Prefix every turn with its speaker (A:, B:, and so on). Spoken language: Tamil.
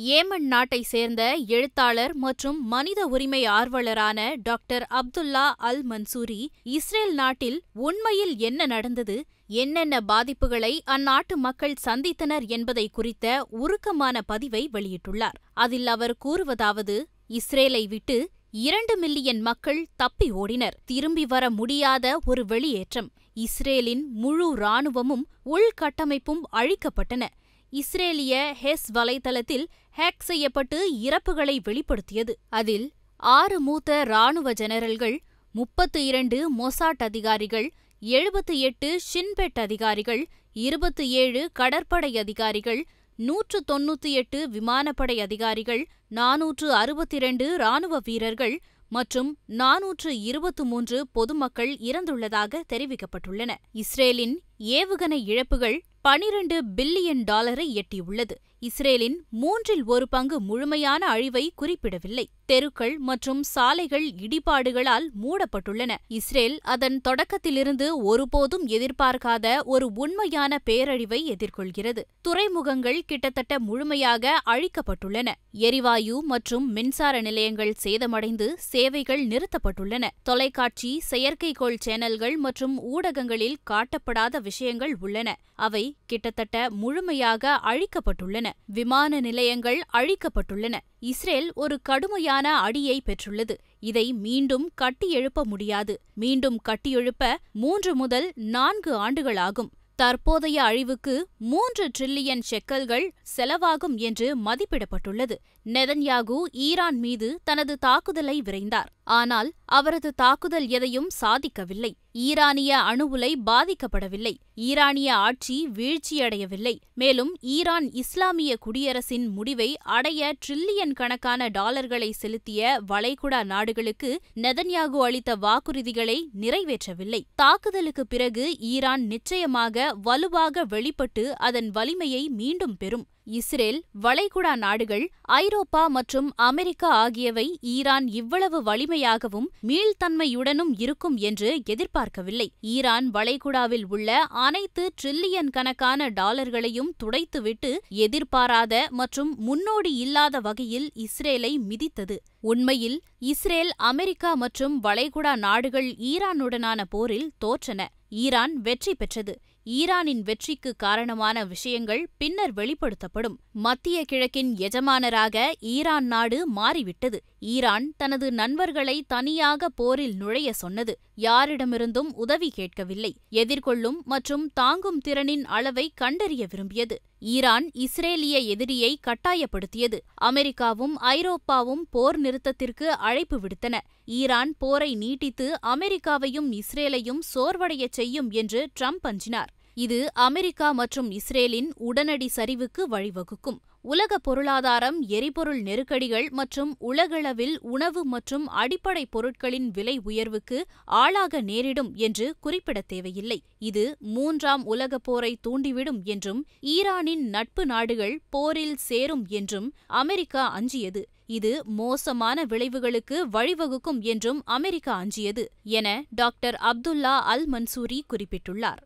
A: ஏமன் நாட்டை சேர்ந்த எழுத்தாளர் மற்றும் மனித உரிமை ஆர்வலரான டாக்டர் அப்துல்லா அல் மன்சூரி, இஸ்ரேல் நாட்டில் உண்மையில் என்ன நடந்தது, என்னென்ன பாதிப்புகளை அந்நாட்டு மக்கள் சந்தித்தனர் என்பதை குறித்த உருக்கமான பதிவை வெளியிட்டுள்ளார். அதில் அவர் கூறுவதாவது: இஸ்ரேலை விட்டு 2 மில்லியன் மக்கள் தப்பி ஓடினர். திரும்பி வர முடியாத ஒரு வெளியேற்றம். இஸ்ரேலின் முழு இராணுவமும் உள்கட்டமைப்பும் அழிக்கப்பட்டன. இஸ்ரேலிய ஹெஸ் வலைத்தளத்தில் ஹேக் செய்யப்பட்டு இறப்புகளை வெளிப்படுத்தியது. அதில் 6 மூத்த இராணுவ ஜெனரல்கள், 32 மொசாட் அதிகாரிகள், 78 ஷின் பெட் அதிகாரிகள், 27 கடற்படை அதிகாரிகள், 198 விமானப்படை அதிகாரிகள், 462 இராணுவ வீரர்கள் மற்றும் 423 பொதுமக்கள் இறந்துள்ளதாக தெரிவிக்கப்பட்டுள்ளன. இஸ்ரேலின் ஏவுகணை இழப்புகள் $12 பில்லியன் எட்டியுள்ளது. இஸ்ரேலின் 1/3 பங்கு முழுமையான அழிவை குறிப்பிடவில்லை. தெருக்கள் மற்றும் சாலைகள் இடிபாடுகளால் மூடப்பட்டுள்ளன. இஸ்ரேல் அதன் தொடக்கத்திலிருந்து ஒருபோதும் எதிர்பார்க்காத ஒரு உண்மையான பேரழிவை எதிர்கொள்கிறது. துறைமுகங்கள் கிட்டத்தட்ட முழுமையாக அழிக்கப்பட்டுள்ளன. எரிவாயு மற்றும் மின்சார நிலையங்கள் சேதமடைந்து சேவைகள் நிறுத்தப்பட்டுள்ளன. தொலைக்காட்சி, செயற்கைக்கோள் சேனல்கள் மற்றும் ஊடகங்களில் காட்டப்படாத விஷயங்கள் உள்ளன. அவை கிட்டத்தட்ட முழுமையாக அழிக்கப்பட்டுள்ளன. விமான நிலையங்கள் அழிக்கப்பட்டுள்ளன. இஸ்ரேல் ஒரு கடுமையான அடியை பெற்றுள்ளது. இதை மீண்டும் கட்டியெழுப்ப முடியாது. மீண்டும் கட்டியெழுப்ப 3 முதல் 4 ஆண்டுகள் ஆகும். தற்போதைய அழிவுக்கு 3 டிரில்லியன் ஷெக்கல்கள் செலவாகும் என்று மதிப்பிடப்பட்டுள்ளது. நெதன்யாகு ஈரான் மீது தனது தாக்குதலை விரைந்தார். ஆனால் அவரது தாக்குதல் எதையும் சாதிக்கவில்லை. ஈரானிய அணு உலை பாதிக்கப்படவில்லை. ஈரானிய ஆட்சி வீழ்ச்சியடையவில்லை. மேலும் ஈரான் இஸ்லாமிய குடியரசின் முடிவை அடைய டிரில்லியன் கணக்கான டாலர்களை செலுத்திய வளைகுடா நாடுகளுக்கு நெதன்யாகு அளித்த வாக்குறுதிகளை நிறைவேற்றவில்லை. தாக்குதலுக்கு பிறகு ஈரான் நிச்சயமாக வலுவாக வெளிப்பட்டு அதன் வலிமையை மீண்டும் பெறும். இஸ்ரேல், வளைகுடா நாடுகள், ஐரோப்பா மற்றும் அமெரிக்கா ஆகியவை ஈரான் இவ்வளவு வலிமையாகவும் மீள்தன்மையுடனும் இருக்கும் என்று எதிர்பார்க்கவில்லை. ஈரான் வளைகுடாவில் உள்ள அனைத்து டிரில்லியன் கணக்கான டாலர்களையும் துடைத்துவிட்டு எதிர்பாராத மற்றும் முன்னோடி இல்லாத வகையில் இஸ்ரேலை மிதித்தது. உண்மையில் இஸ்ரேல், அமெரிக்கா மற்றும் வளைகுடா நாடுகள் ஈரானுடனான போரில் தோற்றன. ஈரான் வெற்றி பெற்றது. ஈரானின் வெற்றிக்கு காரணமான விஷயங்கள் பின்னர் வெளிப்படுத்தப்படும். மத்திய கிழக்கின் எஜமானராக ஈரான் நாடு மாறிவிட்டது. ஈரான் தனது நண்பர்களை தனியாக போரில் நுழைய சொன்னது. யாரிடமிருந்தும் உதவி கேட்கவில்லை. எதிர்கொள்ளும் மற்றும் தாங்கும் திறனின் அளவை கண்டறிய விரும்பியது. ஈரான் இஸ்ரேலிய எதிரியை கட்டாயப்படுத்தியது. அமெரிக்காவும் ஐரோப்பாவும் போர் நிறுத்தத்திற்கு அழைப்பு விடுத்தன. ஈரான் போரை நீட்டித்து அமெரிக்காவையும் இஸ்ரேலையும் சோர்வடையச் செய்யும் என்று ட்ரம்ப் அஞ்சினார். இது அமெரிக்கா மற்றும் இஸ்ரேலின் உடனடி சரிவுக்கு வழிவகுக்கும். உலக பொருளாதாரம் எரிபொருள் நெருக்கடிகள் மற்றும் உலகளவில் உணவு மற்றும் அடிப்படை பொருட்களின் விலை உயர்வுக்கு ஆளாக நேரிடும் என்று குறிப்பிட தேவையில்லை. இது 3ஆம் உலகப் போரை தூண்டிவிடும் என்றும் ஈரானின் நட்பு நாடுகள் போரில் சேரும் என்றும் அமெரிக்கா அஞ்சியது. இது மோசமான விளைவுகளுக்கு வழிவகுக்கும் என்றும் அமெரிக்கா அஞ்சியது என டாக்டர் அப்துல்லா அல் மன்சூரி குறிப்பிட்டுள்ளார்.